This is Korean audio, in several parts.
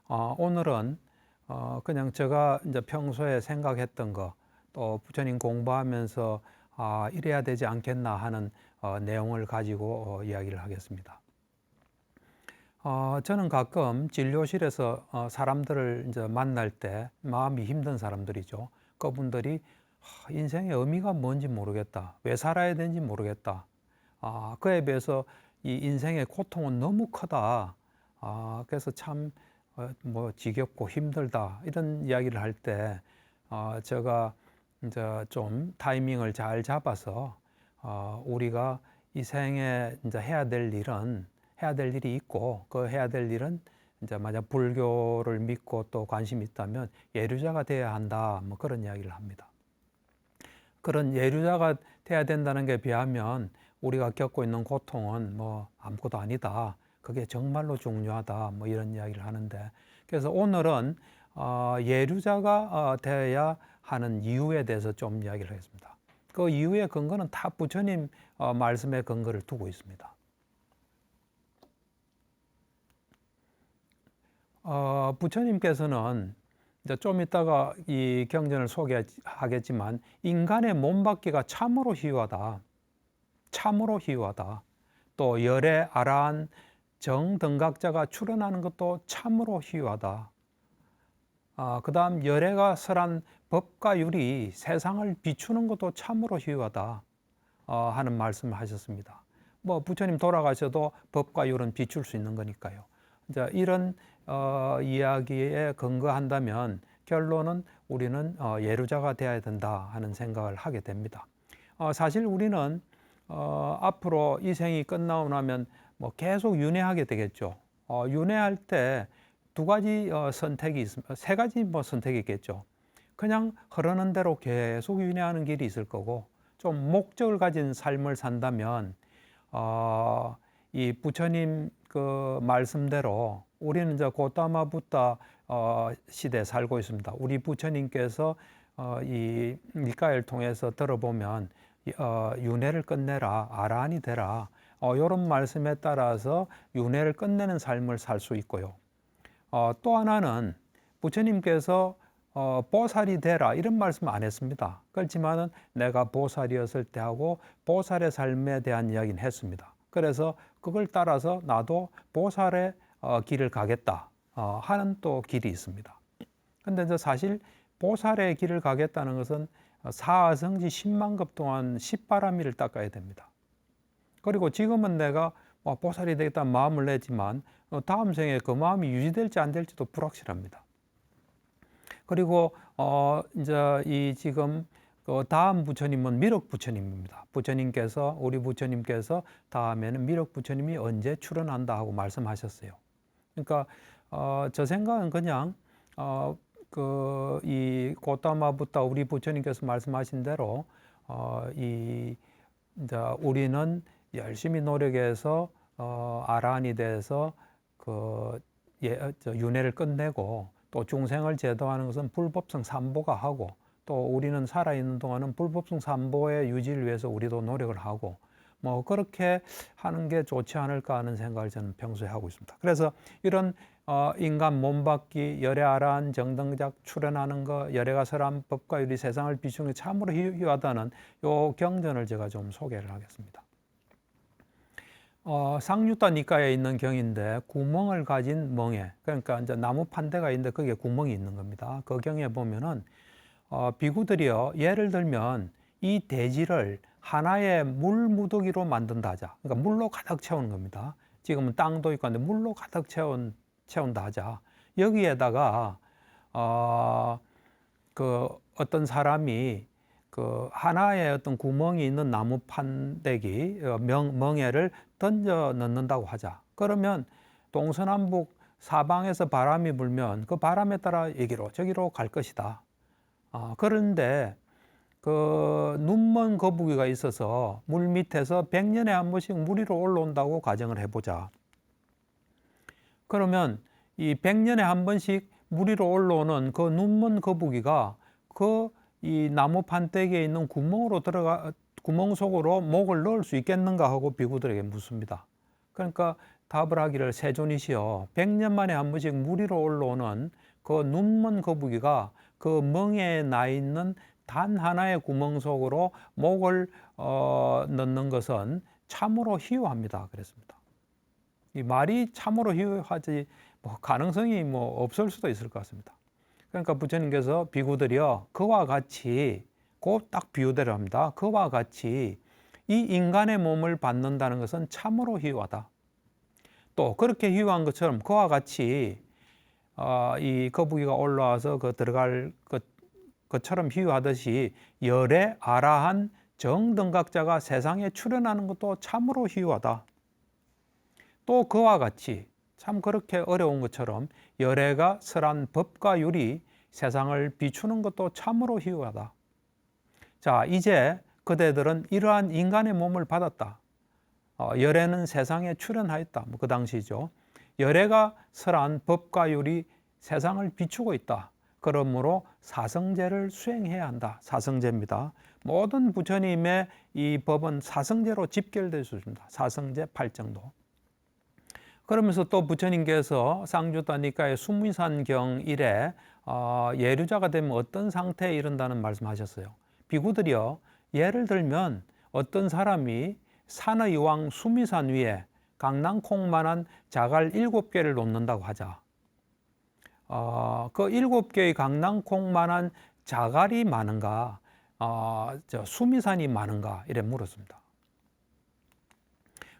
오늘은 그냥 제가 이제 평소에 생각했던 거, 또 부처님 공부하면서 이래야 되지 않겠나 하는 내용을 가지고 이야기를 하겠습니다. 저는 가끔 진료실에서 사람들을 이제 만날 때 마음이 힘든 사람들이죠. 그분들이 인생의 의미가 뭔지 모르겠다. 왜 살아야 되는지 모르겠다. 그에 비해서 이 인생의 고통은 너무 크다. 그래서 참 뭐 지겹고 힘들다 이런 이야기를 할 때 제가 이제 좀 타이밍을 잘 잡아서 우리가 이 생에 이제 해야 될 일이 있고, 그 해야 될 일은 이제 만약 불교를 믿고 또 관심이 있다면 예류자가 돼야 한다, 뭐 그런 이야기를 합니다. 그런 예류자가 돼야 된다는 게 비하면 우리가 겪고 있는 고통은 뭐 아무것도 아니다. 그게 정말로 중요하다. 뭐 이런 이야기를 하는데, 그래서 오늘은 예류자가 되어야 하는 이유에 대해서 좀 이야기를 하겠습니다. 그 이유의 근거는 다 부처님 말씀에 근거를 두고 있습니다. 부처님께서는 이제 좀 이따가 이 경전을 소개하겠지만, 인간의 몸 받기가 참으로 희유하다. 참으로 희유하다. 또 열의 아라한 정등각자가 출현하는 것도 참으로 희유하다. 그 다음 열애가 설한 법과 율이 세상을 비추는 것도 참으로 희유하다 하는 말씀을 하셨습니다. 뭐 부처님 돌아가셔도 법과 율은 비출 수 있는 거니까요. 이제 이런 이야기에 근거한다면 결론은 우리는 예루자가 되어야 된다 하는 생각을 하게 됩니다. 사실 우리는 앞으로 이 생이 끝나고 나면 뭐 계속 윤회하게 되겠죠. 윤회할 때 두 가지 선택이 있습니다. 세 가지 뭐 선택이 있겠죠. 그냥 흐르는 대로 계속 윤회하는 길이 있을 거고, 좀 목적을 가진 삶을 산다면 이 부처님 그 말씀대로 우리는 이제 고타마 붓다 시대에 살고 있습니다. 우리 부처님께서 이 니까를 통해서 들어보면 윤회를 끝내라, 아라한이 되라, 이런 말씀에 따라서 윤회를 끝내는 삶을 살 수 있고요. 또 하나는 부처님께서 보살이 되라 이런 말씀 안 했습니다. 그렇지만은 내가 보살이었을 때 하고 보살의 삶에 대한 이야기는 했습니다. 그래서 그걸 따라서 나도 보살의 길을 가겠다 하는 또 길이 있습니다. 근데 이제 사실 보살의 길을 가겠다는 것은 사성지 10만급 동안 10바라미를 닦아야 됩니다. 그리고 지금은 내가 보살이 되겠다는 마음을 내지만 다음 생에 그 마음이 유지될지 안 될지도 불확실합니다. 그리고 이제 이 지금 그 다음 부처님은 미륵 부처님입니다. 우리 부처님께서 다음에는 미륵 부처님이 언제 출현한다 하고 말씀하셨어요. 그러니까 저 생각은 그냥 그 이 고타마 붓다 우리 부처님께서 말씀하신 대로 이 이제 우리는 열심히 노력해서 아라한이 돼서 그 윤회를 끝내고, 또 중생을 제도하는 것은 불법성 삼보가 하고, 또 우리는 살아있는 동안은 불법성 삼보의 유지를 위해서 우리도 노력을 하고, 뭐 그렇게 하는 게 좋지 않을까 하는 생각을 저는 평소에 하고 있습니다. 그래서 이런 인간 몸받기, 열애 아라한 정등작 출현하는 거, 열애가 설한 법과 율이 세상을 비추는 게 참으로 희유하다는 요 경전을 제가 좀 소개를 하겠습니다. 상유타 니까에 있는 경인데, 구멍을 가진 멍에, 그러니까 이제 나무 판대가 있는데 거기에 구멍이 있는 겁니다. 그 경에 보면은 비구들이요, 예를 들면 이 대지를 하나의 물 무더기로 만든다 하자. 그러니까 물로 가득 채우는 겁니다. 지금은 땅도 있고 한데 물로 가득 채운다 하자. 여기에다가 그 어떤 사람이 그 하나의 어떤 구멍이 있는 나무 판대기 멍에를 던져 넣는다고 하자. 그러면 동서남북 사방에서 바람이 불면 그 바람에 따라 여기로 저기로 갈 것이다. 그런데 그 눈먼 거북이가 있어서 물 밑에서 100년에 한 번씩 물 위로 올라온다고 가정을 해보자. 그러면 이 100년에 한 번씩 물 위로 올라오는 그 눈먼 거북이가 그 이 나무 판때기에 있는 구멍 속으로 목을 넣을 수 있겠는가 하고 비구들에게 묻습니다. 그러니까 답을 하기를 세존이시여 100년 만에 한 번씩 물 위로 올라오는 그 눈먼 거북이가 그 멍에 나 있는 단 하나의 구멍 속으로 목을 넣는 것은 참으로 희유합니다. 그랬습니다. 이 말이 참으로 희유하지 가능성이 없을 수도 있을 것 같습니다. 그러니까 부처님께서 비구들이여 그와 같이 곧 딱 비유대로 합니다. 그와 같이 이 인간의 몸을 받는다는 것은 참으로 희유하다. 또 그렇게 희유한 것처럼 그와 같이 이 거북이가 올라와서 들어갈 것처럼 희유하듯이 열의 아라한 정등각자가 세상에 출현하는 것도 참으로 희유하다. 또 그와 같이 참 그렇게 어려운 것처럼 열애가 설한 법과 율이 세상을 비추는 것도 참으로 희유하다. 자, 이제 그대들은 이러한 인간의 몸을 받았다. 열애는 세상에 출현하였다. 그 당시죠. 열애가 설한 법과 율이 세상을 비추고 있다. 그러므로 사성제를 수행해야 한다. 사성제입니다. 모든 부처님의 이 법은 사성제로 집결될 수 있습니다. 사성제 8정도. 그러면서 또 부처님께서 쌍주다니까의 수미산경 1에 예류자가 되면 어떤 상태에 이른다는 말씀하셨어요. 비구들이여 예를 들면 어떤 사람이 산의 왕 수미산 위에 강낭콩만한 자갈 7개를 놓는다고 하자. 그 7개의 강낭콩만한 자갈이 많은가, 수미산이 많은가 이래 물었습니다.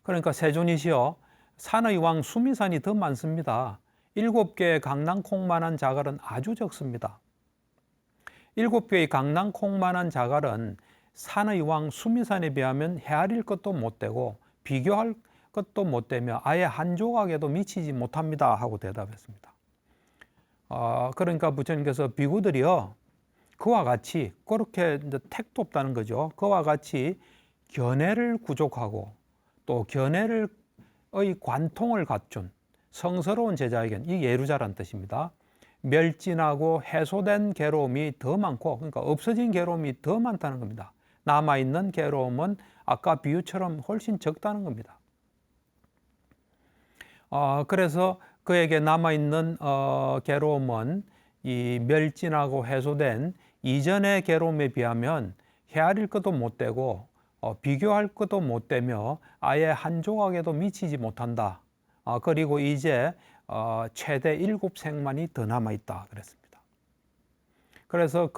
그러니까 세존이시여 산의 왕 수미산이 더 많습니다. 7개의 강낭콩만한 자갈은 아주 적습니다. 7개의 강낭콩만한 자갈은 산의 왕 수미산에 비하면 헤아릴 것도 못 되고 비교할 것도 못 되며 아예 한 조각에도 미치지 못합니다 하고 대답했습니다. 그러니까 부처님께서 비구들이여 그와 같이 그렇게 이제 택도 없다는 거죠. 그와 같이 견해를 구족하고 또 견해의 관통을 갖춘 성스러운 제자에겐 이 예루자란 뜻입니다. 멸진하고 해소된 괴로움이 더 많고 그러니까 없어진 괴로움이 더 많다는 겁니다. 남아있는 괴로움은 아까 비유처럼 훨씬 적다는 겁니다. 그래서 그에게 남아있는 괴로움은 이 멸진하고 해소된 이전의 괴로움에 비하면 헤아릴 것도 못 되고 비교할 것도 못 되며 아예 한 조각에도 미치지 못한다. 그리고 이제 최대 7생만이 더 남아있다 그랬습니다. 그래서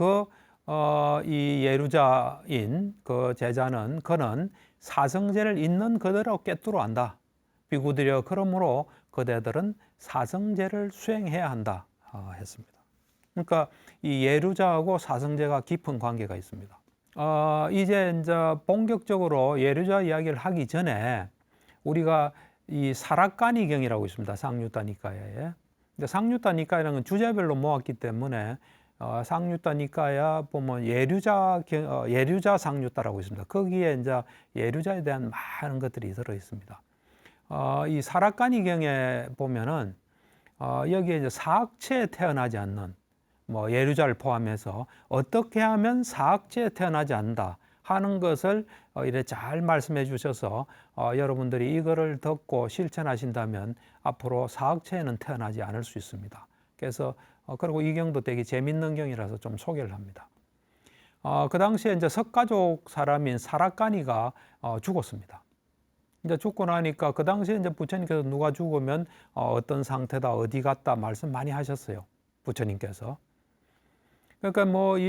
이 예루자인 그 제자는 그는 사성제를 있는 그대로 꿰뚫어 안다. 비구들여 그러므로 그대들은 사성제를 수행해야 한다 했습니다. 그러니까 이 예루자하고 사성제가 깊은 관계가 있습니다. 이제 본격적으로 예루자 이야기를 하기 전에 우리가 이 사라까니경이라고 있습니다. 상유따니까야에. 근데 상유따니까야라는 건 주제별로 모았기 때문에 상유따니까야 보면 예류자 상유따라고 있습니다. 거기에 이제 예류자에 대한 많은 것들이 들어 있습니다. 이 사라까니경에 보면은 여기에 이제 사악체에 태어나지 않는 예류자를 포함해서 어떻게 하면 사악체에 태어나지 않는다 하는 것을 이렇게 잘 말씀해 주셔서 여러분들이 이거를 듣고 실천하신다면 앞으로 사악체에는 태어나지 않을 수 있습니다. 그래서 그리고 이 경도 되게 재밌는 경이라서 좀 소개를 합니다. 그 당시에 이제 석가족 사람인 사라까니가 죽었습니다. 이제 죽고 나니까 그 당시에 이제 부처님께서 누가 죽으면 어떤 상태다 어디 갔다 말씀 많이 하셨어요. 부처님께서. 그러니까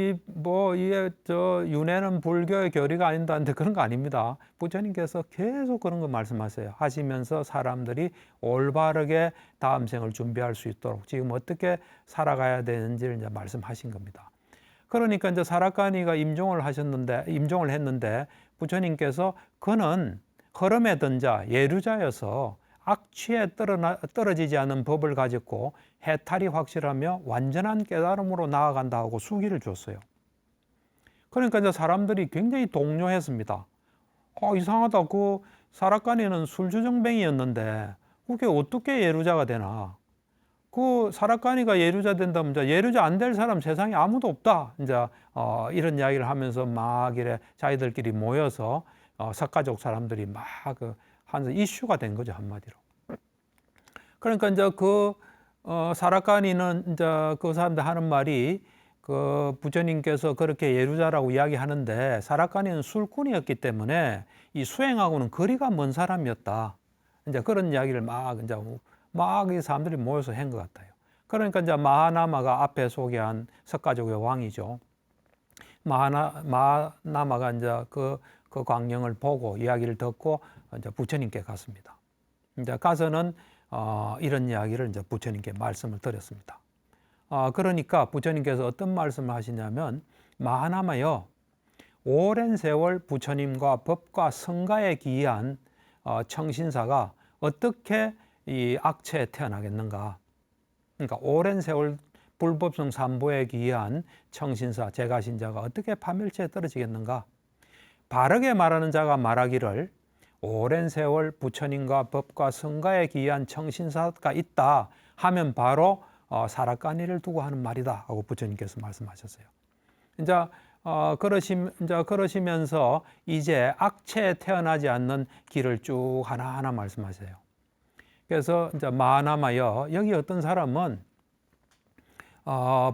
윤회는 불교의 교리가 아닌다는데 그런 거 아닙니다. 부처님께서 계속 그런 거 말씀하세요. 하시면서 사람들이 올바르게 다음 생을 준비할 수 있도록 지금 어떻게 살아가야 되는지를 이제 말씀하신 겁니다. 그러니까 이제 사라까니가 임종을 했는데 부처님께서 그는 흐름에 든 자, 예류자여서 악취에 떨어지지 않은 법을 가졌고 해탈이 확실하며 완전한 깨달음으로 나아간다 고 수기를 줬어요. 그러니까 이제 사람들이 굉장히 동요했습니다. 이상하다. 그 사라까니는 술주정뱅이였는데 그게 어떻게 예류자가 되나? 그 사라까니가 예류자 된다면 이제 예류자 안 될 사람 세상에 아무도 없다. 이제 이런 이야기를 하면서 막 이래 자기들끼리 모여서 석가족 사람들이 막 한 이슈가 된 거죠, 한마디로. 그러니까 이제 사라카니는 이제 그 사람들 하는 말이 그 부처님께서 그렇게 예루자라고 이야기하는데 사라카니는 술꾼이었기 때문에 이 수행하고는 거리가 먼 사람이었다. 이제 그런 이야기를 막 이 사람들이 모여서 한 것 같아요. 그러니까 이제 마하나마가 앞에 소개한 석가족의 왕이죠. 마하나마가 이제 그 광경을 보고 이야기를 듣고 이제 부처님께 갔습니다. 이제 가서는 이런 이야기를 이제 부처님께 말씀을 드렸습니다. 그러니까 부처님께서 어떤 말씀을 하시냐면 마하나마여 오랜 세월 부처님과 법과 성가에 기이한 청신사가 어떻게 이 악체에 태어나겠는가. 그러니까 오랜 세월 불법성 삼보에 기이한 청신사 제가신자가 어떻게 파멸체에 떨어지겠는가. 바르게 말하는 자가 말하기를 오랜 세월 부처님과 법과 성가에 기이한 청신사가 있다 하면 바로 사라까니를 두고 하는 말이다 하고 부처님께서 말씀하셨어요. 이제 그러시면서 이제 악체에 태어나지 않는 길을 쭉 하나하나 말씀하세요. 그래서 이제 마하나마여 여기 어떤 사람은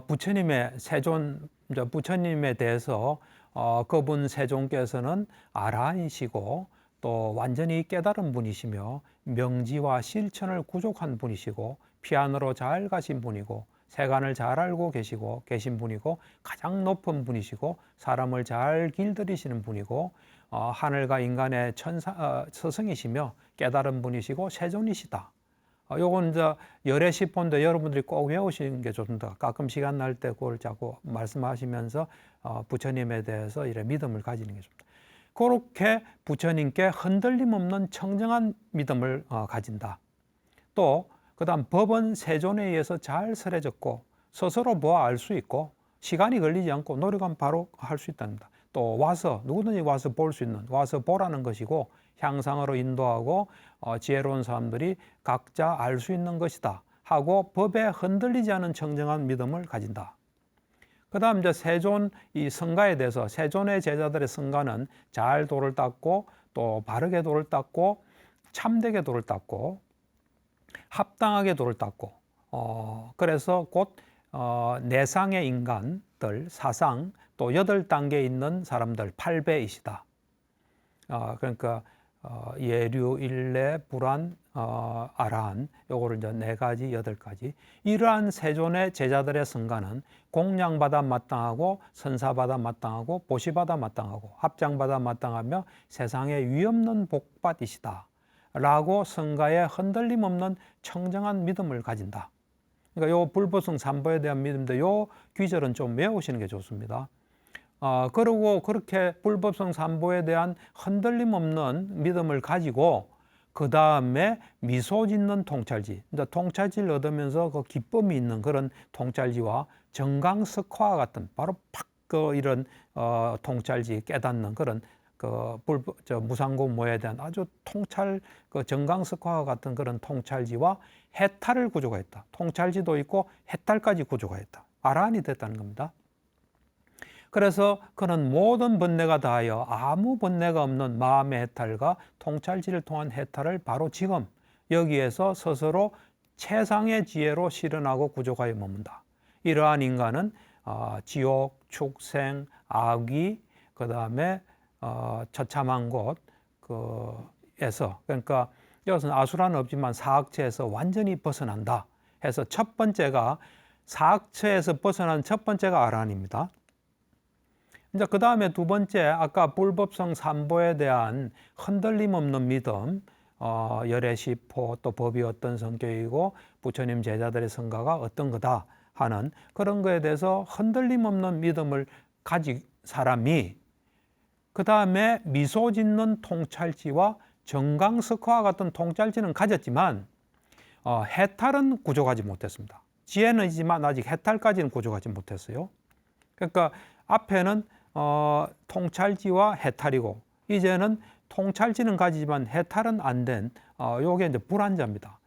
부처님의 세존, 이제 부처님에 대해서 그분 세존께서는 아라한이시고 또 완전히 깨달은 분이시며 명지와 실천을 구족한 분이시고 피안으로 잘 가신 분이고 세간을 잘 알고 계신 분이고 가장 높은 분이시고 사람을 잘 길들이시는 분이고 하늘과 인간의 스승이시며 깨달은 분이시고 세존이시다. 요건 이제 열의 시폰인데 여러분들이 꼭 외우시는 게 좋습니다. 가끔 시간 날 때 그걸 자꾸 말씀하시면서 부처님에 대해서 이래 믿음을 가지는 게 좋습니다. 그렇게 부처님께 흔들림 없는 청정한 믿음을 가진다. 또 그다음 법은 세존에 의해서 잘 설해졌고 스스로 보아 알 수 있고 시간이 걸리지 않고 노력하면 바로 할 수 있답니다. 또 와서 누구든지 와서 볼 수 있는 와서 보라는 것이고 향상으로 인도하고 지혜로운 사람들이 각자 알 수 있는 것이다 하고 법에 흔들리지 않은 청정한 믿음을 가진다. 그 다음 이제 세존 이 성가에 대해서 세존의 제자들의 성가는 잘 도를 닦고 또 바르게 도를 닦고 참되게 도를 닦고 합당하게 도를 닦고 그래서 곧 내상의 인간들 사상 또 8단계에 있는 사람들 8배이시다. 그러니까 예류, 일례, 불안, 아라한 요거를 이제 4가지, 8가지 이러한 세존의 제자들의 성가는 공양받아 마땅하고 선사받아 마땅하고 보시받아 마땅하고 합장받아 마땅하며 세상에 위없는 복받이시다 라고 성가에 흔들림 없는 청정한 믿음을 가진다. 그러니까 요 불법성 삼보에 대한 믿음인데 요 귀절은 좀 외우시는 게 좋습니다. 그리고 그렇게 불법성 삼보에 대한 흔들림 없는 믿음을 가지고 그 다음에 미소 짓는 통찰지, 통찰지를 얻으면서 그 기쁨이 있는 그런 통찰지와 정강석화와 같은 바로 팍 이런 통찰지 깨닫는 그런 무상고모에 대한 아주 통찰 정강석화와 같은 그런 통찰지와 해탈을 구조가 있다. 통찰지도 있고 해탈까지 구조가 있다. 아라한이 됐다는 겁니다. 그래서 그는 모든 번뇌가 다하여 아무 번뇌가 없는 마음의 해탈과 통찰지를 통한 해탈을 바로 지금 여기에서 스스로 최상의 지혜로 실현하고 구족하여 머문다. 이러한 인간은 지옥, 축생, 악귀, 그 다음에 처참한 곳에서 그러니까 여기서는 아수라는 없지만 사악체에서 완전히 벗어난다 해서 첫 번째가 사악체에서 벗어난 첫 번째가 아라한입니다. 이제 그 다음에 두 번째 아까 불법성 삼보에 대한 흔들림 없는 믿음, 열의 시포 또 법이 어떤 성격이고 부처님 제자들의 성가가 어떤 거다 하는 그런 거에 대해서 흔들림 없는 믿음을 가진 사람이 그 다음에 미소 짓는 통찰지와 정강석화와 같은 통찰지는 가졌지만 해탈은 구족하지 못했습니다. 지혜는 있지만 아직 해탈까지는 구족하지 못했어요. 그러니까 앞에는 통찰지와 해탈이고 이제는 통찰지는 가지지만 해탈은 안 된 요게 이제 불안자입니다.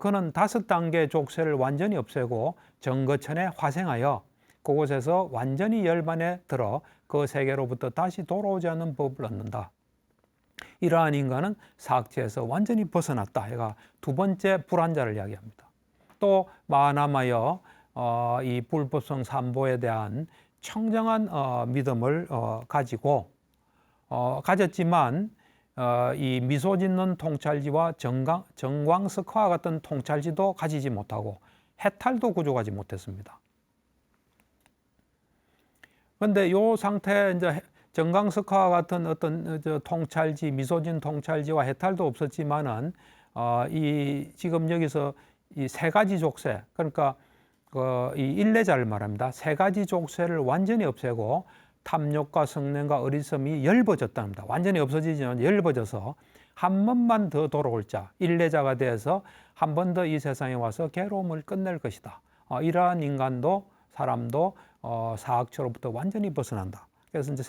그는 5단계 족쇄를 완전히 없애고 정거천에 화생하여 그곳에서 완전히 열반에 들어 그 세계로부터 다시 돌아오지 않는 법을 얻는다. 이러한 인간은 사악체에서 완전히 벗어났다 해가 두 번째 불안자를 이야기합니다. 또 마하나마여 이 불법성 삼보에 대한 청정한 믿음을 가졌지만 이 미소 짓는 통찰지와 정광석화와 같은 통찰지도 가지지 못하고 해탈도 구족하지 못했습니다. 그런데 이 상태 이제 정광석화와 같은 어떤 통찰지, 미소진 통찰지와 해탈도 없었지만은 이 지금 여기서 이 세 가지 족쇄, 그러니까 이 일례자를 말합니다. 세 가지 족쇄를 완전히 없애고 탐욕과 성냄과 어리석음이 엷어졌답니다. 완전히 없어지지만 엷어져서 한 번만 더 돌아올 자, 일례자가 되어서 한 번 더 이 세상에 와서 괴로움을 끝낼 것이다. 이러한 인간도 사람도 사악처로부터 완전히 벗어난다. 그래서 이제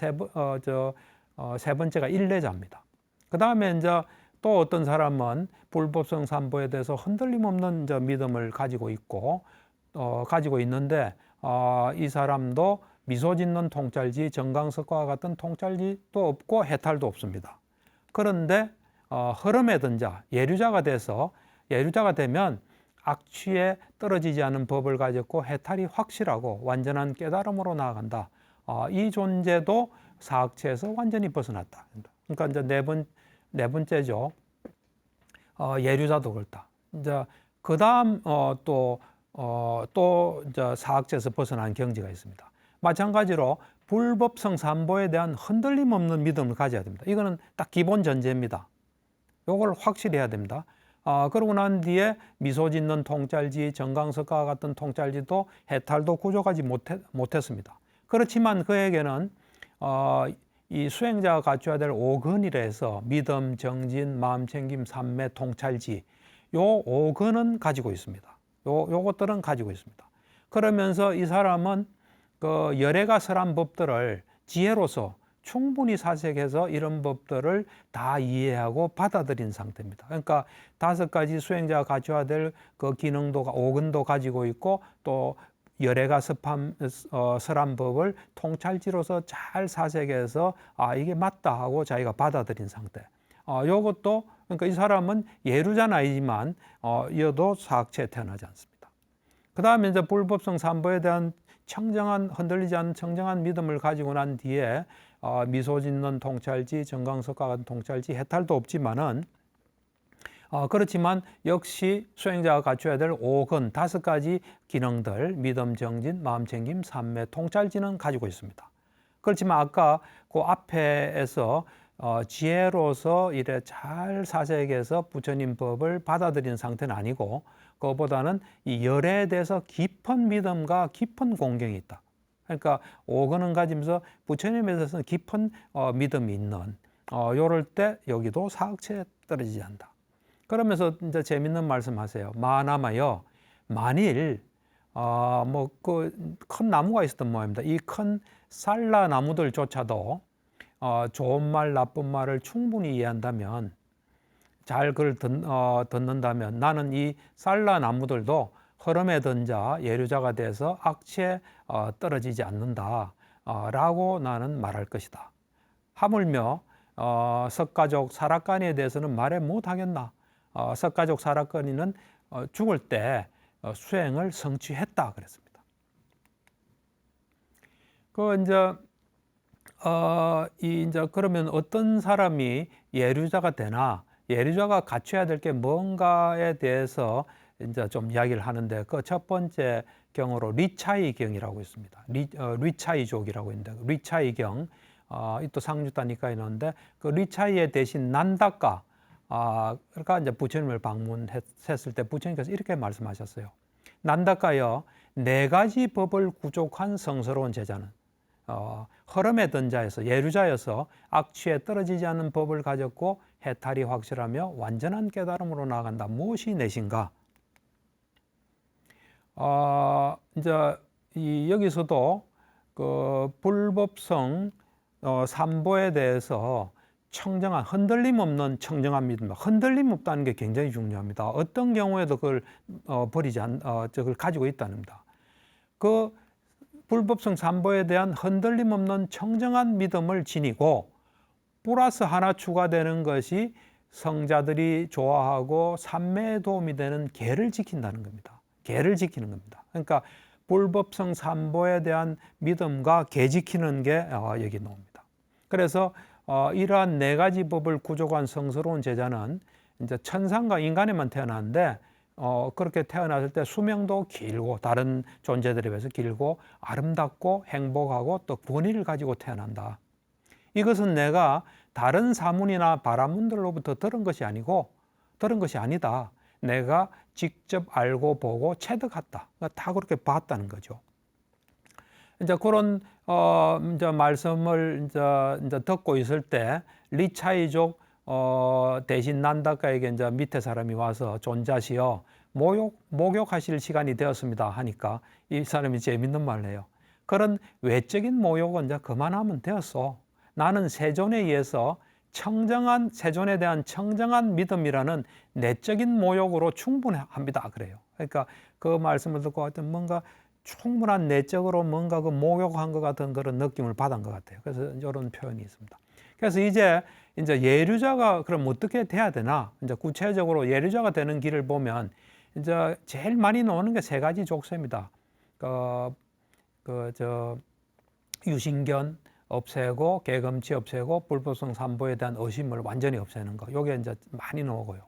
세 번째가 일례자입니다. 그 다음에 이제 또 어떤 사람은 불법성 삼보에 대해서 흔들림 없는 믿음을 가지고 있는데 이 사람도 미소 짓는 통찰지, 정광석과 같은 통찰지도 없고 해탈도 없습니다. 그런데 흐름에 든 자, 예류자가 되면 악취에 떨어지지 않은 법을 가졌고 해탈이 확실하고 완전한 깨달음으로 나아간다. 이 존재도 사악체에서 완전히 벗어났다. 그러니까 이제 네 번째죠. 예류자도 그렇다. 이제 그 다음 또 이제 사악체에서 벗어난 경지가 있습니다. 마찬가지로 불법성 삼보에 대한 흔들림 없는 믿음을 가져야 됩니다. 이거는 딱 기본 전제입니다. 이걸 확실히 해야 됩니다. 그러고 난 뒤에 미소 짓는 통찰지, 정광석과 같은 통찰지도 해탈도 구족하지 못했습니다. 그렇지만 그에게는 이 수행자가 갖춰야 될 5근이라 해서 믿음, 정진, 마음챙김, 삼매, 통찰지 요 5근은 가지고 있습니다. 요것들은 가지고 있습니다. 그러면서 이 사람은 그 열애가 설한 법들을 지혜로서 충분히 사색해서 이런 법들을 다 이해하고 받아들인 상태입니다. 그러니까 5가지 수행자가 갖춰야 될 그 기능도 5근도 가지고 있고 또 열애가 설한 법을 통찰지로서 잘 사색해서 이게 맞다 하고 자기가 받아들인 상태. 요것도 그러니까 이 사람은 예류자는 아니지만 이어도 사악체에 태어나지 않습니다. 그 다음에 이제 불법성 삼보에 대한 흔들리지 않는 청정한 믿음을 가지고 난 뒤에 미소 짓는 통찰지, 정광석과 같은 통찰지, 해탈도 없지만은 그렇지만 역시 수행자가 갖춰야 될 5근 5가지 기능들, 믿음, 정진, 마음챙김, 삼매, 통찰지는 가지고 있습니다. 그렇지만 아까 그 앞에서 지혜로서 이래 잘 사색해서 부처님 법을 받아들인 상태는 아니고 그거보다는 이 열애에 대해서 깊은 믿음과 깊은 공경이 있다. 그러니까 5근은 가지면서 부처님에 대해서 깊은 믿음이 있는 요럴 때 여기도 사악체에 떨어지지 않는다. 그러면서 이제 재밌는 말씀하세요. 마하나마여 만일 뭐 그 큰 나무가 있었던 모양입니다. 이 큰 살라 나무들조차도 좋은 말 나쁜 말을 충분히 이해한다면 잘 그걸 듣는다면 나는 이 살라 나무들도 흐름에 든 자 예류자가 돼서 악취에 떨어지지 않는다 라고 나는 말할 것이다. 하물며 석가족 사락가니에 대해서는 말해 못하겠나. 석가족 사락가니는 죽을 때 수행을 성취했다 그랬습니다. 이제 그러면 어떤 사람이 예류자가 되나? 예류자가 갖춰야 될 게 뭔가에 대해서 이제 좀 이야기를 하는데 그 첫 번째 경으로 리차이 경이라고 있습니다. 리차이족이라고 있는데 리차이 경, 또 상주다니까 있는데 그 리차이의 대신 난다까, 그러니까 이제 부처님을 방문했을 때 부처님께서 이렇게 말씀하셨어요. 난다까여 4가지 법을 구족한 성스러운 제자는 흐름에 든 자에서 예류자여서 악취에 떨어지지 않는 법을 가졌고 해탈이 확실하며 완전한 깨달음으로 나아간다. 무엇이 내신가? 이제 여기서도 그 불법성 삼보에 대해서 청정한 흔들림 없는 청정한 믿음, 흔들림 없다는 게 굉장히 중요합니다. 어떤 경우에도 그걸 저걸 가지고 있다는 겁니다. 그 불법성 삼보에 대한 흔들림 없는 청정한 믿음을 지니고 플러스 하나 추가되는 것이 성자들이 좋아하고 삼매에 도움이 되는 계를 지킨다는 겁니다. 계를 지키는 겁니다. 그러니까 불법성 삼보에 대한 믿음과 계 지키는 게 여기 나옵니다. 그래서 이러한 네 가지 법을 구족한 성스러운 제자는 이제 천상과 인간에만 태어났는데 그렇게 태어났을 때 수명도 길고 다른 존재들에 비해서 길고 아름답고 행복하고 또 권위를 가지고 태어난다. 이것은 내가 다른 사문이나 바라문들로부터 들은 것이 아니다. 내가 직접 알고 보고 체득했다. 다 그렇게 봤다는 거죠. 이제 그런 이제 말씀을 이제 듣고 있을 때 리차이족 대신 난다카에게 이제 밑에 사람이 와서 존자시여 목욕하실 시간이 되었습니다 하니까 이 사람이 재밌는 말을 해요. 그런 외적인 모욕은 이제 그만하면 되었어. 나는 세존에 의해서 세존에 대한 청정한 믿음이라는 내적인 모욕으로 충분합니다. 그래요. 그러니까 그 말씀을 듣고 하여튼 뭔가 충분한 내적으로 뭔가 그 목욕한 것 같은 그런 느낌을 받은 것 같아요. 그래서 이런 표현이 있습니다. 그래서 이제 예류자가 그럼 어떻게 돼야 되나? 이제 구체적으로 예류자가 되는 길을 보면 이제 제일 많이 나오는 게 세 가지 족쇄입니다. 유신견 없애고 계금치 없애고 불법성 삼보에 대한 의심을 완전히 없애는 거. 요게 이제 많이 나오고요.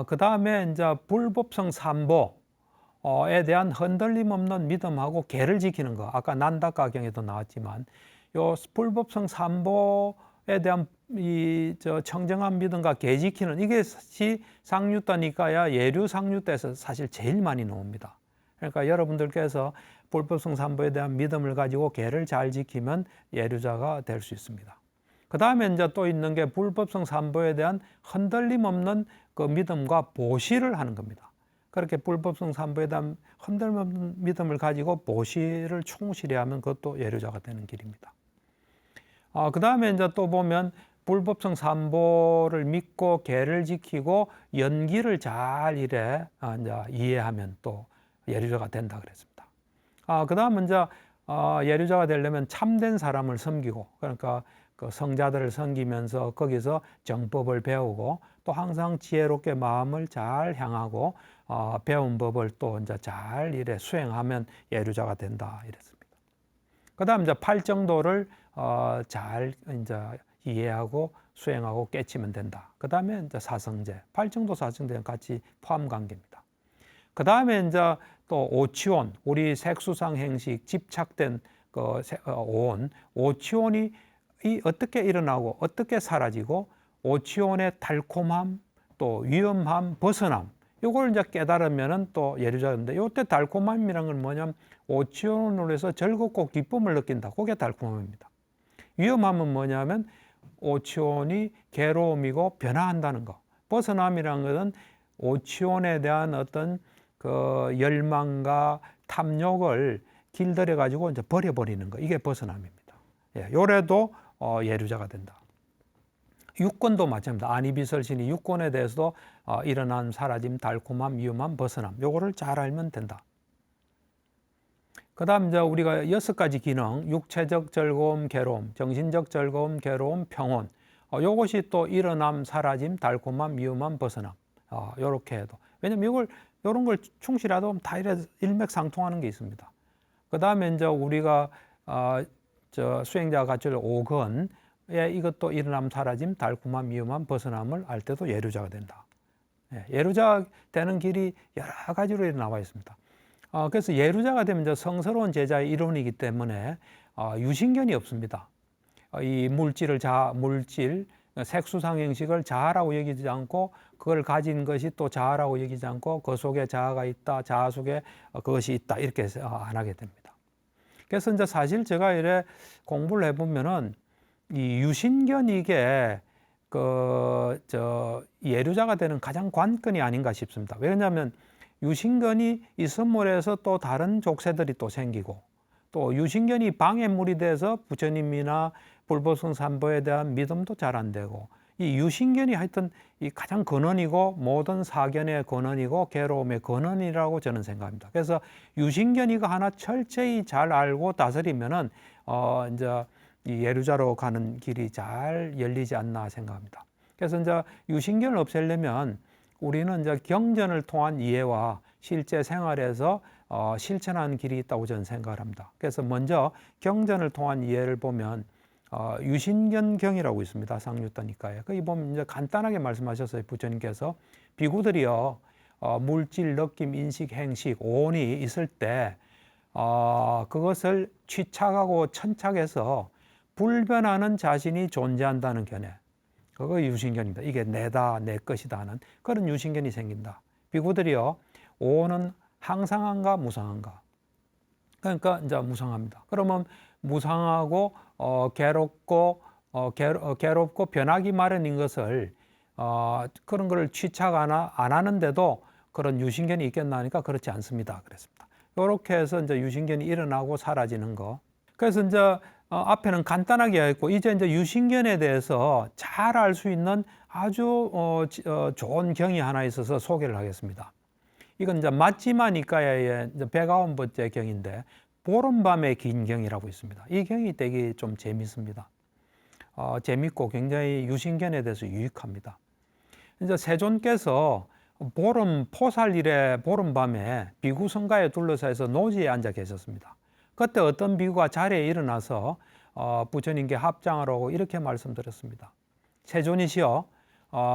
그 다음에 이제 불법성 삼보에 대한 흔들림 없는 믿음하고 계를 지키는 거. 아까 난다가경에도 나왔지만 요 불법성 삼보에 대한 청정한 믿음과 계 지키는 이것이 상류따 니까야 예류 상류따에서 사실 제일 많이 나옵니다. 그러니까 여러분들께서 불법성 삼보에 대한 믿음을 가지고 계를 잘 지키면 예류자가 될 수 있습니다. 그 다음에 이제 또 있는 게 불법성 삼보에 대한 흔들림 없는 그 믿음과 보시를 하는 겁니다. 그렇게 불법성 삼보에 대한 흔들림 없는 믿음을 가지고 보시를 충실히 하면 그것도 예류자가 되는 길입니다. 그 다음에 이제 또 보면 불법성 삼보를 믿고 계를 지키고 연기를 잘 이제 이해하면 또 예류자가 된다 그랬습니다. 그 다음은 이제 예류자가 되려면 참된 사람을 섬기고, 그러니까 그 성자들을 섬기면서 거기서 정법을 배우고 또 항상 지혜롭게 마음을 잘 향하고 배운 법을 또 이제 잘 이래 수행하면 예류자가 된다 이랬습니다. 그 다음 이제 팔정도를 잘 이제 이해하고 수행하고 깨치면 된다. 그 다음에 이제 사성제, 팔정도 사성제는 같이 포함 관계입니다. 그 다음에 이제 또 오치원, 우리 색수상 행식 집착된 오치원이 어떻게 일어나고 어떻게 사라지고 오치원의 달콤함, 또 위험함, 벗어남, 이걸 이제 깨달으면은 또 예류자인데, 이때 달콤함이란 건 뭐냐면 오치원으로 해서 즐겁고 기쁨을 느낀다. 그게 달콤함입니다. 위험함은 뭐냐면 오치원이 괴로움이고 변화한다는 거. 벗어남이란 것은 오치원에 대한 어떤 그 열망과 탐욕을 길들여 가지고 이제 버려버리는 거. 이게 벗어남입니다. 요래도 예류자가 된다. 육권도 마찬가지입니다. 안이비설신이 육권에 대해서도 일어난 사라짐, 달콤함, 위험함, 벗어남. 요거를 잘 알면 된다. 그 다음 이제 우리가 6가지 기능, 육체적 즐거움, 괴로움, 정신적 즐거움, 괴로움, 평온. 요것이 또 일어남, 사라짐, 달콤함, 미움함, 벗어남. 요렇게 해도. 왜냐면 요런 걸 충실하다 보면 다 일맥상통하는 게 있습니다. 그 다음에 이제 우리가 수행자가 갖출 5건, 이것도 일어남, 사라짐, 달콤함, 미움함, 벗어남을 알 때도 예류자가 된다. 예류자 되는 길이 여러 가지로 나와 있습니다. 그래서 예류자가 되면 이제 성스러운 제자의 이론이기 때문에 유신견이 없습니다. 이 물질, 색수상 형식을 자아라고 여기지 않고 그걸 가진 것이 또 자아라고 여기지 않고 그 속에 자아가 있다, 자아 속에 그것이 있다, 이렇게 안 하게 됩니다. 그래서 이제 사실 제가 이래 공부를 해보면은 이 유신견이게 예류자가 되는 가장 관건이 아닌가 싶습니다. 왜냐하면 유신견이 있음으로 해서 또 다른 족쇄들이 또 생기고, 또 유신견이 방해물이 돼서 부처님이나 불법성 삼보에 대한 믿음도 잘 안 되고, 이 유신견이 하여튼 이 가장 근원이고 모든 사견의 근원이고 괴로움의 근원이라고 저는 생각합니다. 그래서 유신견 이거 하나 철저히 잘 알고 다스리면은 이제 이 예루자로 가는 길이 잘 열리지 않나 생각합니다. 그래서 이제 유신견을 없애려면 우리는 이제 경전을 통한 이해와 실제 생활에서 실천하는 길이 있다고 저는 생각을 합니다. 그래서 먼저 경전을 통한 이해를 보면 유신견경이라고 있습니다. 상류떠니까요. 거기 보면 이제 간단하게 말씀하셨어요. 부처님께서 비구들이요 물질, 느낌, 인식, 행식, 오온이 있을 때 그것을 취착하고 천착해서 불변하는 자신이 존재한다는 견해. 그거 유신견입니다. 이게 내다, 내 것이다 하는 그런 유신견이 생긴다. 비구들이요, 오는 항상한가 무상한가. 그러니까 이제 무상합니다. 그러면 무상하고 괴롭고 변하기 마련인 것을 그런 거를 취착 안 하는데도 그런 유신견이 있겠나 하니까 그렇지 않습니다. 그랬습니다. 이렇게 해서 이제 유신견이 일어나고 사라지는 거. 그래서 이제 앞에는 간단하게 했고 이제 유신견에 대해서 잘 알 수 있는 아주 좋은 경이 하나 있어서 소개를 하겠습니다. 이건 이제 마지마니까야의 109번째 경인데 보름밤의 긴 경이라고 있습니다. 이 경이 되게 좀 재밌습니다. 재밌고 굉장히 유신견에 대해서 유익합니다. 이제 세존께서 포살일에 보름밤에 비구 성가에 둘러싸여서 노지에 앉아 계셨습니다. 그때 어떤 비구가 자리에 일어나서 부처님께 합장을 하고 이렇게 말씀드렸습니다. 세존이시여,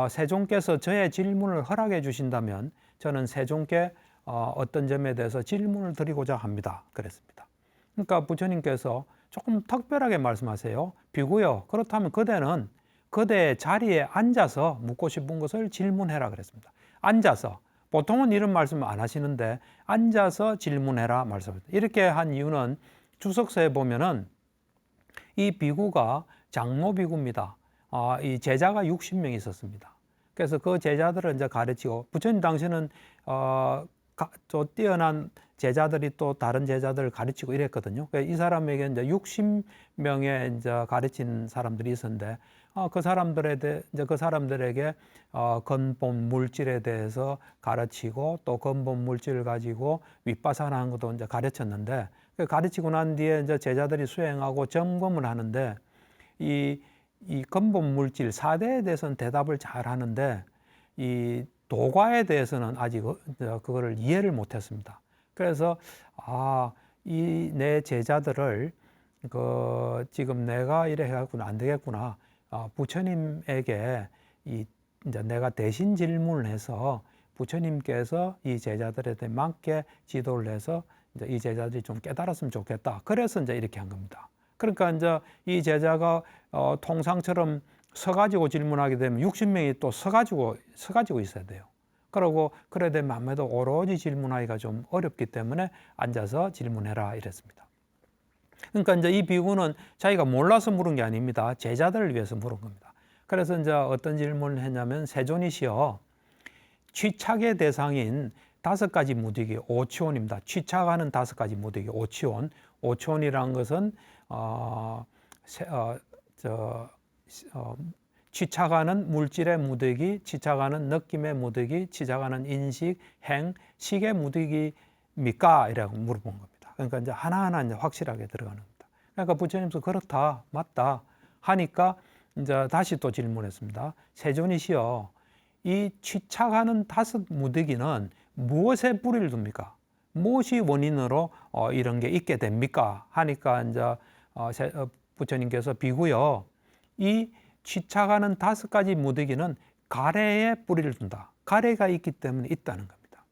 세존께서 저의 질문을 허락해 주신다면 저는 세존께 어떤 점에 대해서 질문을 드리고자 합니다. 그랬습니다. 그러니까 부처님께서 조금 특별하게 말씀하세요. 비구여, 그렇다면 그대는 그대의 자리에 앉아서 묻고 싶은 것을 질문해라 그랬습니다. 앉아서. 보통은 이런 말씀 안 하시는데 앉아서 질문해라 말씀합니다. 이렇게 한 이유는 주석서에 보면은 이 비구가 장로 비구입니다. 이 제자가 60명 있었습니다. 그래서 그 제자들을 이제 가르치고 부처님 당시는 또 뛰어난 제자들이 또 다른 제자들을 가르치고 이랬거든요. 이 사람에게 이제 60명의 이제 가르친 사람들이 있었는데 그 사람들에게 근본 물질에 대해서 가르치고 또 근본 물질을 가지고 윗바사나 하는 것도 이제 가르쳤는데 가르치고 난 뒤에 이제 제자들이 수행하고 점검을 하는데 이 근본 물질 4대에 대해서는 대답을 잘 하는데 이 도과에 대해서는 아직 그거를 이해를 못했습니다. 그래서 이 내 제자들을 지금 내가 이래 해갖고는 안 되겠구나. 부처님에게 이제 내가 대신 질문을 해서 부처님께서 이 제자들에 대해 맞게 지도를 해서 이제 이 제자들이 좀 깨달았으면 좋겠다. 그래서 이제 이렇게 한 겁니다. 그러니까 이제 이 제자가 통상처럼 서가지고 질문하게 되면 60명이 또 서가지고 있어야 돼요. 그러고 그래야 되면 아무래도 오로지 질문하기가 좀 어렵기 때문에 앉아서 질문해라 이랬습니다. 그러니까 이제 이 비구는 자기가 몰라서 물은 게 아닙니다. 제자들을 위해서 물은 겁니다. 그래서 이제 어떤 질문을 했냐면 세존이시여, 취착의 대상인 5가지 무득이 오치원입니다. 취착하는 5가지 무득이 오치원. 오치원이라는 것은 취착하는 물질의 무득이, 취착하는 느낌의 무득이, 취착하는 인식, 행, 식의 무득입니까? 이라고 물어본 겁니다. 그러니까 이제 하나하나 이제 확실하게 들어가는 겁니다. 그러니까 부처님께서 그렇다, 맞다 하니까 이제 다시 또 질문했습니다. 세존이시여, 이 취착하는 5 무득이는 무엇에 뿌리를 둡니까? 무엇이 원인으로 이런 게 있게 됩니까? 하니까 이제 부처님께서 비구여, 이 취착하는 5가지 무득이는 가래에 뿌리를 둔다. 가래가 있기 때문에 있다는 겁니다.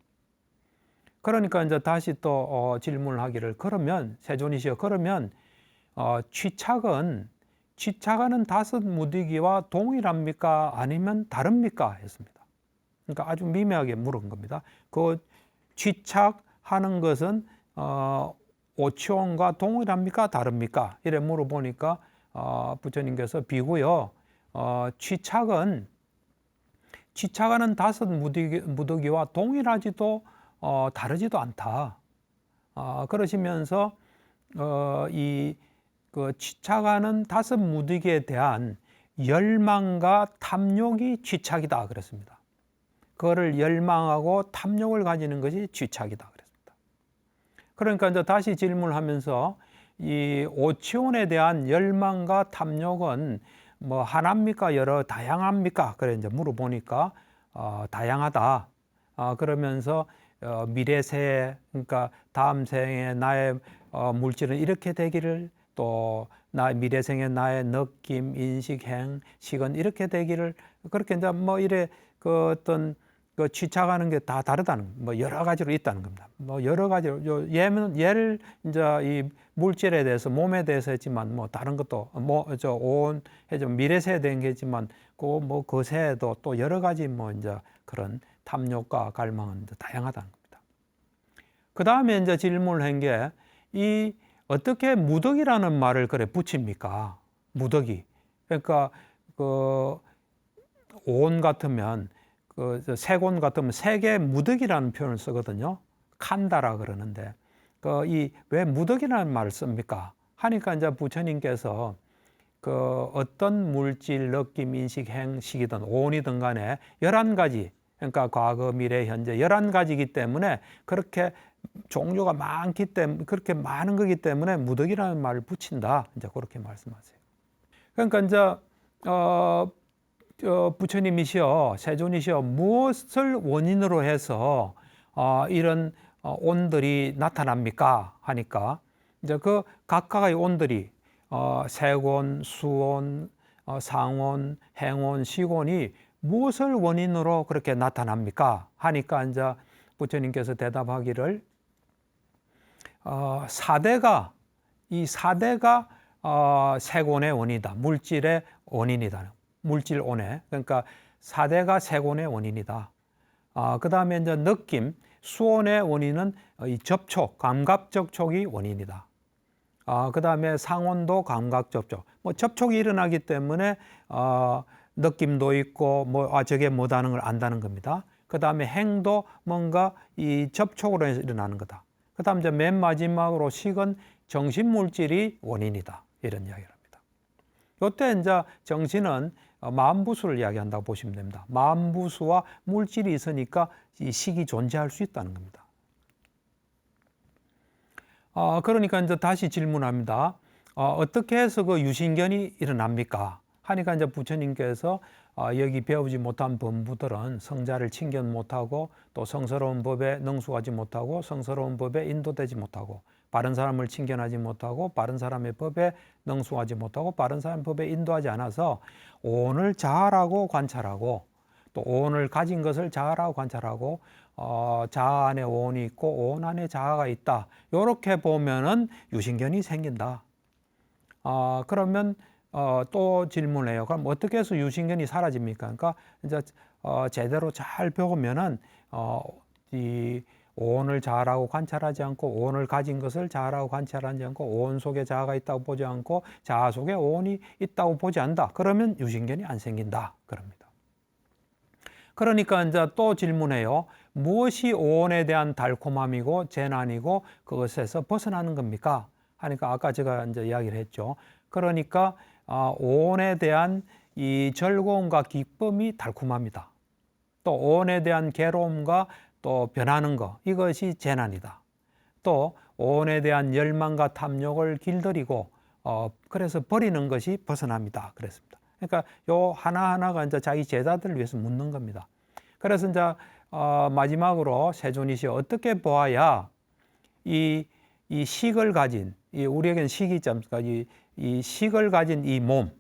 그러니까 이제 다시 또 질문을 하기를, 그러면 세존이시여, 그러면 취착은 취착하는 5 무득이와 동일합니까? 아니면 다릅니까? 했습니다. 그러니까 아주 미묘하게 물은 겁니다. 그 취착하는 것은 오치원과 동일합니까? 다릅니까? 이래 물어보니까 부처님께서 비구여, 취착은 취착하는 5 무득이와 동일하지도 다르지도 않다. 그러시면서 그 취착하는 5 무득에 대한 열망과 탐욕이 취착이다 그랬습니다. 그거를 열망하고 탐욕을 가지는 것이 취착이다 그랬습니다. 그러니까 이제 다시 질문을 하면서 이 오치온에 대한 열망과 탐욕은 뭐 하나입니까? 여러 다양합니까? 그래 이제 물어보니까 다양하다. 그러면서 미래 세에 그러니까 다음 생에 나의 물질은 이렇게 되기를 또 미래 생에 나의 느낌, 인식, 행식은 이렇게 되기를 그렇게 이제 뭐 이래 그 어떤 그 취착하는 게 다 다르다는 뭐 여러 가지로 있다는 겁니다. 뭐 여러 가지로 예를 이제 이 물질에 대해서 몸에 대해서 했지만 뭐 다른 것도 뭐 저 온 해서 미래세에 대한 게 있지만 그 세에도 또 여러 가지 뭐 이제 그런 탐욕과 갈망은 이제 다양하다는 겁니다. 그 다음에 이제 질문을 한 게 이 어떻게 무덕이라는 말을 그래 붙입니까? 무덕이. 그러니까 그 온 같으면 그 세곤 같으면 세계 무덕이라는 표현을 쓰거든요. 칸다라 그러는데 그 이 왜 무덕이라는 말을 씁니까? 하니까 이제 부처님께서 그 어떤 물질, 느낌, 인식, 행식이든 온이든 간에 11가지 그러니까 과거, 미래, 현재 11가지이기 때문에 그렇게 종류가 많기 때문에 그렇게 많은 거기 때문에 무덕이라는 말을 붙인다. 이제 그렇게 말씀하세요. 그러니까 이제 부처님이시여 세존이시여 무엇을 원인으로 해서 이런 온들이 나타납니까? 하니까 이제 그 각각의 온들이 세곤, 수온, 상온, 행온, 시곤이 무엇을 원인으로 그렇게 나타납니까? 하니까 이제 부처님께서 대답하기를 이 4대가 세곤의 원이다. 물질의 원인이다. 물질온에. 그러니까 4대가 세곤의 원인이다. 그 다음에 이제 느낌, 수온의 원인은 이 접촉, 감각 접촉이 원인이다. 그 다음에 상온도 감각 접촉. 뭐 접촉이 일어나기 때문에 느낌도 있고 뭐 저게 뭐다는 걸 안다는 겁니다. 그 다음에 행도 뭔가 이 접촉으로 해서 일어나는 거다. 그 다음 이제 맨 마지막으로 식은 정신 물질이 원인이다. 이런 이야기를 합니다. 이때 이제 정신은 마음부수를 이야기한다고 보시면 됩니다. 마음부수와 물질이 있으니까 이 식이 존재할 수 있다는 겁니다. 그러니까 이제 다시 질문합니다. 어떻게 해서 그 유신견이 일어납니까? 하니까 이제 부처님께서 여기 배우지 못한 범부들은 성자를 칭견 못하고 또 성스러운 법에 능숙하지 못하고 성스러운 법에 인도되지 못하고 바른 사람을 칭견하지 못하고 바른 사람의 법에 능숙하지 못하고 바른 사람의 법에 인도하지 않아서 온을 자아라고 관찰하고 또 온을 가진 것을 자아라고 관찰하고 자아 안에 온이 있고 온 안에 자아가 있다. 이렇게 보면은 유신견이 생긴다. 그러면 또 질문해요. 그럼 어떻게 해서 유신견이 사라집니까? 그러니까 이제 제대로 잘 배우면은 이 온을 자아라고 관찰하지 않고 온을 가진 것을 자아라고 관찰하지 않고 온 속에 자아가 있다고 보지 않고 자아 속에 온이 있다고 보지 않는다. 그러면 유신견이 안 생긴다. 그럽니다. 그러니까 이제 또 질문해요. 무엇이 온에 대한 달콤함이고 재난이고 그것에서 벗어나는 겁니까? 하니까 아까 제가 이제 이야기를 했죠. 그러니까 온에 대한 이 즐거움과 기쁨이 달콤합니다. 또 온에 대한 괴로움과 또 변하는 것 이것이 재난이다. 또 온에 대한 열망과 탐욕을 길들이고 그래서 버리는 것이 벗어납니다. 그랬습니다. 그러니까 요 하나하나가 이제 자기 제자들을 위해서 묻는 겁니다. 그래서 이제 마지막으로 세존이시 어떻게 보아야 이 식을 가진 우리에게는 식이 있지 않습니까? 이 식을 가진 이 몸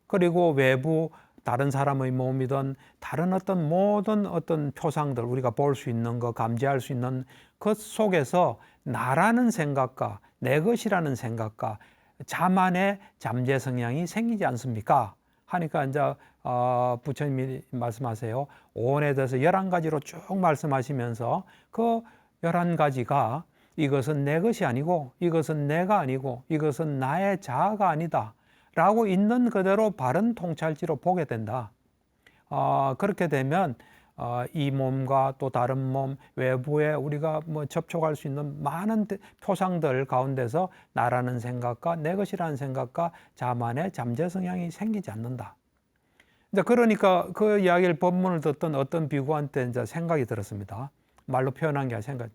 그리고 외부 다른 사람의 몸이든 다른 어떤 모든 어떤 표상들 우리가 볼 수 있는 거 감지할 수 있는 것 속에서 나라는 생각과 내 것이라는 생각과 자만의 잠재 성향이 생기지 않습니까? 하니까 이제 부처님이 말씀하세요. 온에 대해서 11가지로 쭉 말씀하시면서 그 11가지가 이것은 내 것이 아니고 이것은 내가 아니고 이것은 나의 자아가 아니다. 라고 있는 그대로 바른 통찰지로 보게 된다. 그렇게 되면 이 몸과 또 다른 몸 외부에 우리가 뭐 접촉할 수 있는 많은 표상들 가운데서 나라는 생각과 내 것이라는 생각과 자만의 잠재 성향이 생기지 않는다. 이제 그러니까 그 이야기를 법문을 듣던 어떤 비구한테 이제 생각이 들었습니다. 말로 표현한 게 아니라 생각이.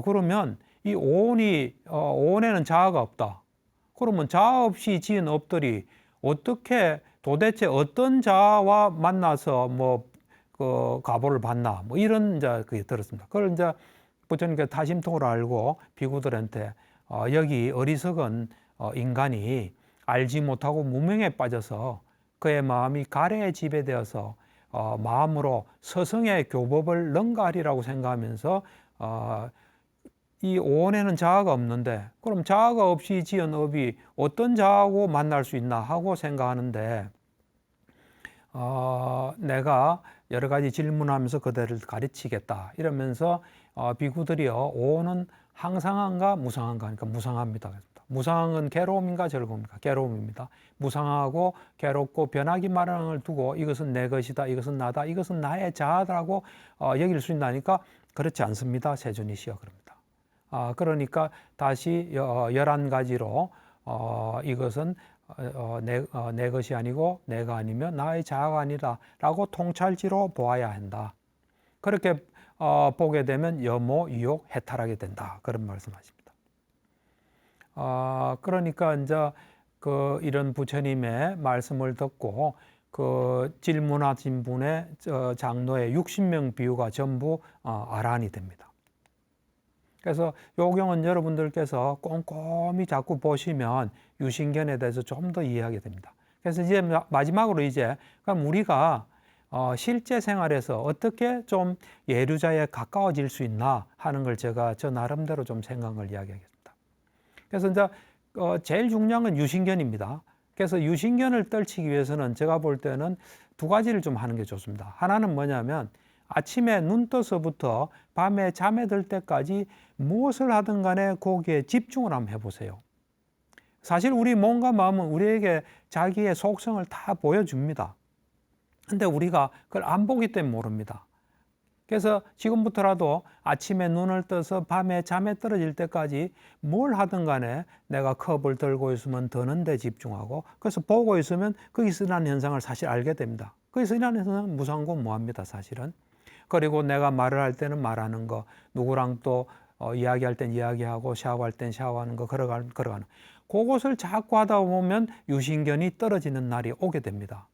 그러면 이 오온에는 자아가 없다. 그러면 자아 없이 지은 업들이 어떻게 도대체 어떤 자아와 만나서 그 가보를 받나 이런 이제 그게 들었습니다. 그걸 이제 부처님께서 타심통을 알고 비구들한테 여기 어리석은 인간이 알지 못하고 무명에 빠져서 그의 마음이 가래에 지배되어서 마음으로 서성의 교법을 능가하리라고 생각하면서 이 오온에는 자아가 없는데 그럼 자아가 없이 지은 업이 어떤 자아하고 만날 수 있나 하고 생각하는데 내가 여러 가지 질문하면서 그들을 가르치겠다 이러면서 비구들이요 오온은 항상한가 무상한가 그러니까 무상합니다. 무상은 괴로움인가 즐거움인가 괴로움입니다. 무상하고 괴롭고 변하기 마련을 두고 이것은 내 것이다 이것은 나다 이것은 나의 자아라고 여길 수 있나니까 그렇지 않습니다. 세존이시여 그럽니다. 그러니까 다시 11가지로 이것은 내 것이 아니고 내가 아니면 나의 자아가 아니다 라고 통찰지로 보아야 한다. 그렇게 보게 되면 염오, 유욕, 해탈하게 된다. 그런 말씀하십니다. 그러니까 이제 이런 부처님의 말씀을 듣고 그 질문하신 분의 장로의 60명 비유가 전부 아란이 됩니다. 그래서 요 경은 여러분들께서 꼼꼼히 자꾸 보시면 유신견에 대해서 좀 더 이해하게 됩니다. 그래서 이제 마지막으로 이제 그럼 우리가 실제 생활에서 어떻게 좀 예류자에 가까워질 수 있나 하는 걸 제가 저 나름대로 좀 생각을 이야기하겠습니다. 그래서 이제 제일 중요한 건 유신견입니다. 그래서 유신견을 떨치기 위해서는 제가 볼 때는 두 가지를 좀 하는 게 좋습니다. 하나는 뭐냐면 아침에 눈 떠서부터 밤에 잠에 들 때까지 무엇을 하든 간에 거기에 집중을 한번 해보세요. 사실 우리 몸과 마음은 우리에게 자기의 속성을 다 보여줍니다. 근데 우리가 그걸 안 보기 때문에 모릅니다. 그래서 지금부터라도 아침에 눈을 떠서 밤에 잠에 떨어질 때까지 뭘 하든 간에 내가 컵을 들고 있으면 드는 데 집중하고 그래서 보고 있으면 거기서 일어나는 현상을 사실 알게 됩니다. 거기서 일어나는 현상은 무상고 무합니다. 사실은. 그리고 내가 말을 할 때는 말하는 거, 누구랑 또 이야기할 땐 이야기하고 샤워할 땐 샤워하는 거, 걸어가는 그것을 자꾸 하다 보면 유신견이 떨어지는 날이 오게 됩니다.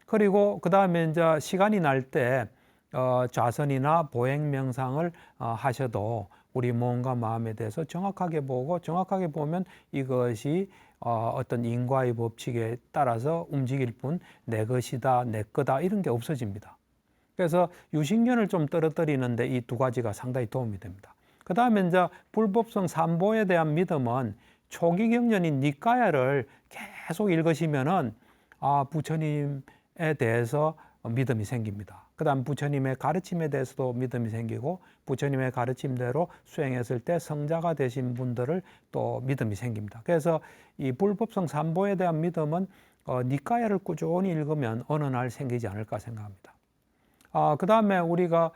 그리고 그 다음에 이제 시간이 날 때 좌선이나 보행 명상을 하셔도 우리 몸과 마음에 대해서 정확하게 보고 정확하게 보면 이것이 어떤 인과의 법칙에 따라서 움직일 뿐 내 것이다, 내 거다 이런 게 없어집니다. 그래서 유신견을 좀 떨어뜨리는데 이 두 가지가 상당히 도움이 됩니다. 그 다음에 이제 불법성 삼보에 대한 믿음은 초기 경전인 니까야를 계속 읽으시면은 부처님에 대해서 믿음이 생깁니다. 그 다음 부처님의 가르침에 대해서도 믿음이 생기고 부처님의 가르침대로 수행했을 때 성자가 되신 분들을 또 믿음이 생깁니다. 그래서 이 불법성 삼보에 대한 믿음은 니까야를 꾸준히 읽으면 어느 날 생기지 않을까 생각합니다. 그 다음에 우리가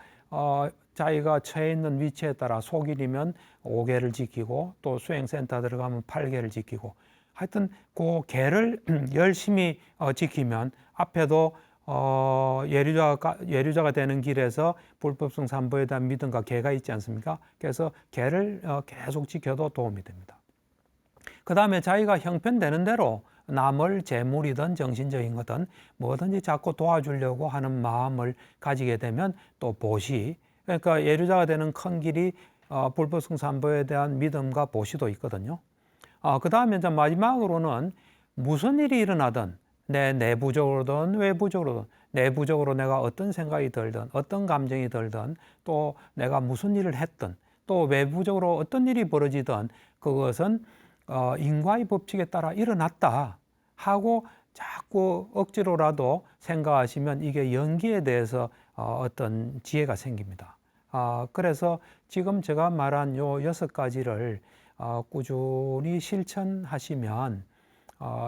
자기가 처해 있는 위치에 따라 속일이면 5개를 지키고 또 수행센터 들어가면 8개를 지키고 하여튼 그 개를 열심히 지키면 앞에도 예류자가 되는 길에서 불법성 삼보에 대한 믿음과 개가 있지 않습니까? 그래서 개를 계속 지켜도 도움이 됩니다. 그 다음에 자기가 형편되는 대로 남을 재물이든 정신적인 거든 뭐든지 자꾸 도와주려고 하는 마음을 가지게 되면 또 보시, 그러니까 예류자가 되는 큰 길이 불법성 삼보에 대한 믿음과 보시도 있거든요. 그 다음에 이제 마지막으로는 무슨 일이 일어나든 내 내부적으로든 외부적으로든 내부적으로 내가 어떤 생각이 들든 어떤 감정이 들든 또 내가 무슨 일을 했든 또 외부적으로 어떤 일이 벌어지든 그것은 인과의 법칙에 따라 일어났다 하고 자꾸 억지로라도 생각하시면 이게 연기에 대해서 어떤 지혜가 생깁니다. 그래서 지금 제가 말한 요 6가지를 꾸준히 실천하시면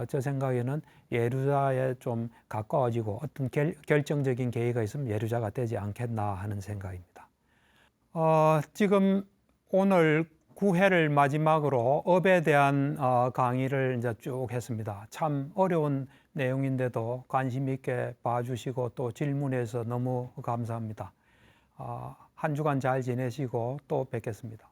저 생각에는 예류자에 좀 가까워지고 어떤 결정적인 계기가 있으면 예류자가 되지 않겠나 하는 생각입니다. 지금 오늘 9회를 마지막으로 업에 대한 강의를 이제 쭉 했습니다. 참 어려운 내용인데도 관심 있게 봐주시고 또 질문해서 너무 감사합니다. 한 주간 잘 지내시고 또 뵙겠습니다.